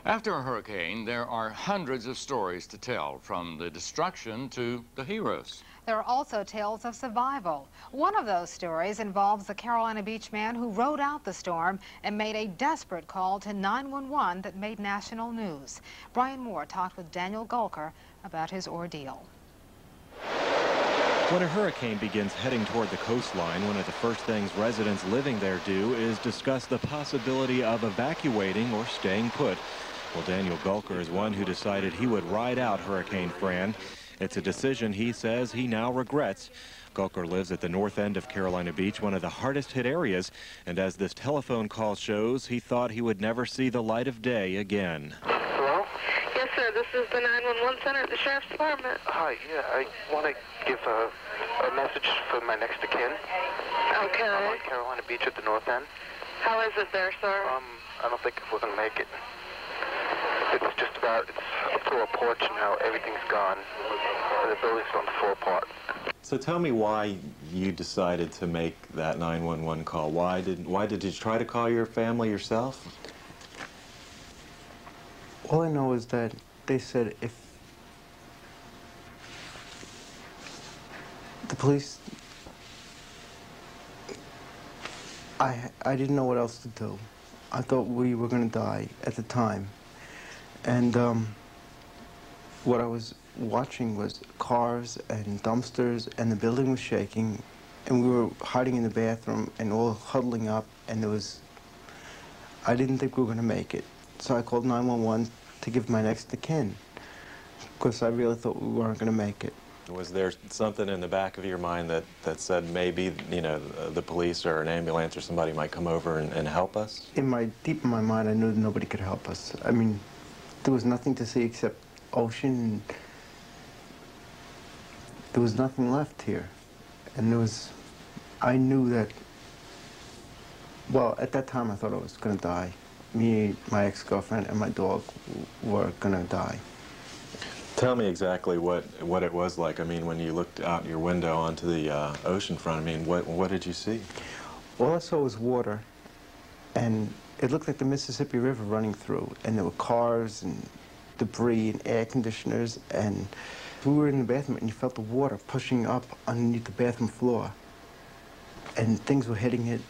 After a hurricane, there are hundreds of stories to tell, from the destruction to the heroes. There are also tales of survival. One of those stories involves the Carolina Beach man who rode out the storm and made a desperate call to 911 that made national news. Brian Moore talked with Daniel Gulker about his ordeal. When a hurricane begins heading toward the coastline, one of the first things residents living there do is discuss the possibility of evacuating or staying put. Well, Daniel Gulker is one who decided he would ride out Hurricane Fran. It's a decision he says he now regrets. Gulker lives at the north end of Carolina Beach, one of the hardest hit areas, and as this telephone call shows, he thought he would never see the light of day again. Hello? Yes, sir. This is the 911 center at the Sheriff's Department. Hi, yeah, I want to give a message for my next of kin. Okay. I'm on Carolina Beach at the north end. How is it there, sir? I don't think we're going to make it. It's just about, it's up to our porch now, everything's gone. The building's going to fall apart. So tell me why you decided to make that 911 call. Why did you try to call your family yourself? All I know is that they said if the police, I didn't know what else to do. I thought we were going to die at the time. And what I was watching was cars and dumpsters, and the building was shaking, and we were hiding in the bathroom and all huddling up, and I didn't think we were going to make it. So I called 911 to give my next of kin, because I really thought we weren't going to make it. Was there something in the back of your mind that said maybe, you know, the police or an ambulance or somebody might come over and help us? Deep in my mind, I knew that nobody could help us. I mean, there was nothing to see except ocean, and there was nothing left here. And I knew that, well, at that time I thought I was going to die. Me, my ex-girlfriend, and my dog were going to die. Tell me exactly what it was like. I mean, when you looked out your window onto the ocean front, I mean, what did you see? All I saw was water, and it looked like the Mississippi River running through, and there were cars and debris and air conditioners, and we were in the bathroom, and you felt the water pushing up underneath the bathroom floor, and things were hitting it,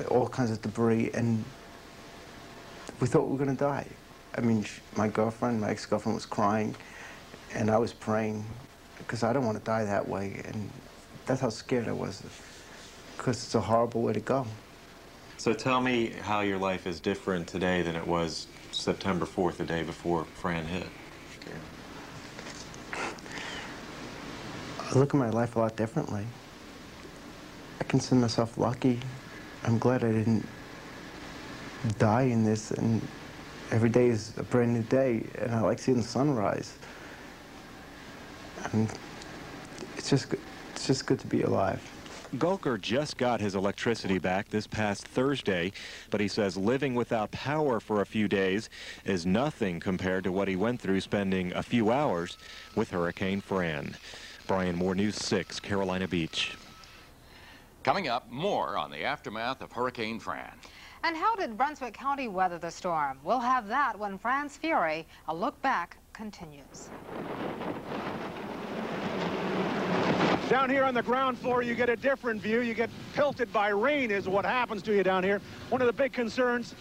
all kinds of debris, and we thought we were going to die. I mean, my ex-girlfriend was crying, and I was praying, because I don't want to die that way, and that's how scared I was, because it's a horrible way to go. So tell me how your life is different today than it was September 4th, the day before Fran hit. I look at my life a lot differently. I consider myself lucky. I'm glad I didn't die in this, and every day is a brand new day, and I like seeing the sunrise. And it's just good to be alive. Gulker just got his electricity back this past Thursday, but he says living without power for a few days is nothing compared to what he went through spending a few hours with Hurricane Fran. Brian Moore, News 6, Carolina Beach. Coming up, more on the aftermath of Hurricane Fran. And how did Brunswick County weather the storm? We'll have that when Fran's fury, a look back, continues. Down here on the ground floor, you get a different view. You get pelted by rain is what happens to you down here. One of the big concerns,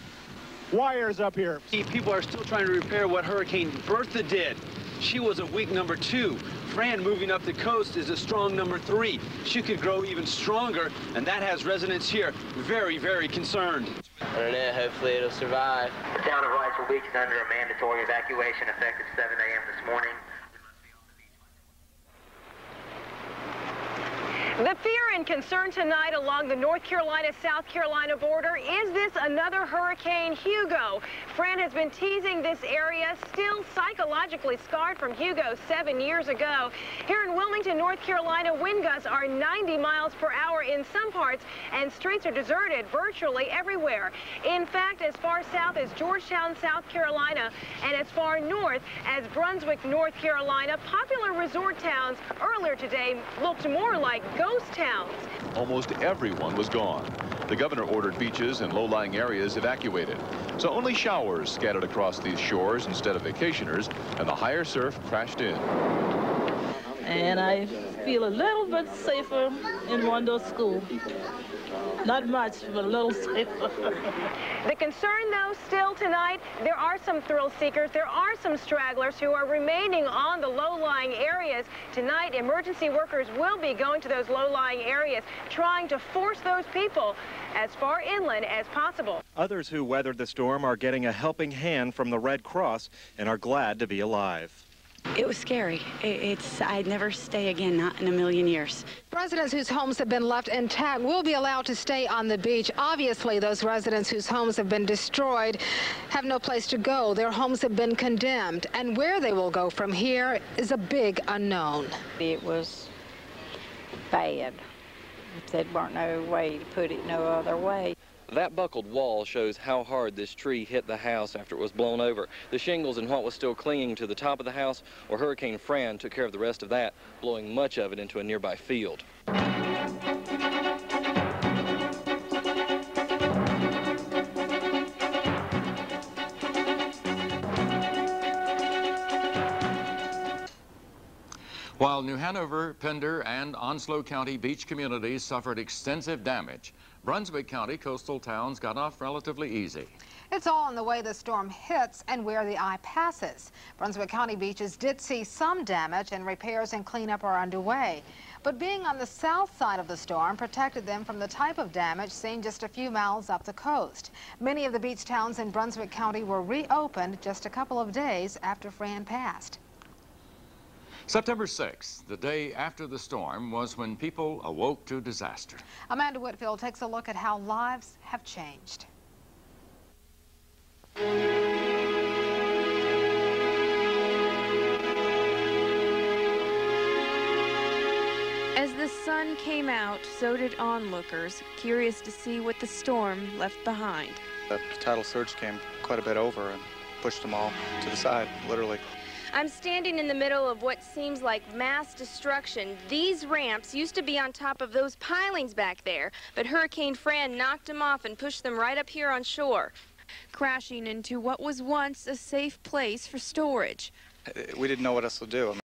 wires up here. People are still trying to repair what Hurricane Bertha did. She was a weak number 2. Fran moving up the coast is a strong number 3. She could grow even stronger, and that has residents here very, very concerned. I don't know, hopefully it'll survive. The town of Riceville Beach is under a mandatory evacuation effective 7 a.m. this morning. The fear and concern tonight along the North Carolina-South Carolina border. Is this another Hurricane Hugo? Fran has been teasing this area, still psychologically scarred from Hugo 7 years ago. Here in Wilmington, North Carolina, wind gusts are 90 miles per hour in some parts, and streets are deserted virtually everywhere. In fact, as far south as Georgetown, South Carolina, and as far north as Brunswick, North Carolina, popular resort towns earlier today looked more like ghost towns. Almost everyone was gone. The governor ordered beaches and low-lying areas evacuated. So only showers scattered across these shores instead of vacationers, and the higher surf crashed in. And I feel a little bit safer in Wando School. Not much, but a little safer. The concern, though, still tonight, there are some thrill seekers, there are some stragglers who are remaining on the low-lying areas. Tonight, emergency workers will be going to those low-lying areas, trying to force those people as far inland as possible. Others who weathered the storm are getting a helping hand from the Red Cross and are glad to be alive. It was scary. I'd never stay again, not in a million years. Residents whose homes have been left intact will be allowed to stay on the beach. Obviously, those residents whose homes have been destroyed have no place to go. Their homes have been condemned, and where they will go from here is a big unknown. It was bad. There weren't no way to put it no other way. That buckled wall shows how hard this tree hit the house after it was blown over. The shingles and what was still clinging to the top of the house, or Hurricane Fran took care of the rest of that, blowing much of it into a nearby field. While New Hanover, Pender, and Onslow County beach communities suffered extensive damage, Brunswick County coastal towns got off relatively easy. It's all in the way the storm hits and where the eye passes. Brunswick County beaches did see some damage, and repairs and cleanup are underway. But being on the south side of the storm protected them from the type of damage seen just a few miles up the coast. Many of the beach towns in Brunswick County were reopened just a couple of days after Fran passed. September 6th, the day after the storm, was when people awoke to disaster. Amanda Whitfield takes a look at how lives have changed. As the sun came out, so did onlookers, curious to see what the storm left behind. The tidal surge came quite a bit over and pushed them all to the side, literally. I'm standing in the middle of what seems like mass destruction. These ramps used to be on top of those pilings back there, but Hurricane Fran knocked them off and pushed them right up here on shore, crashing into what was once a safe place for storage. We didn't know what else to do.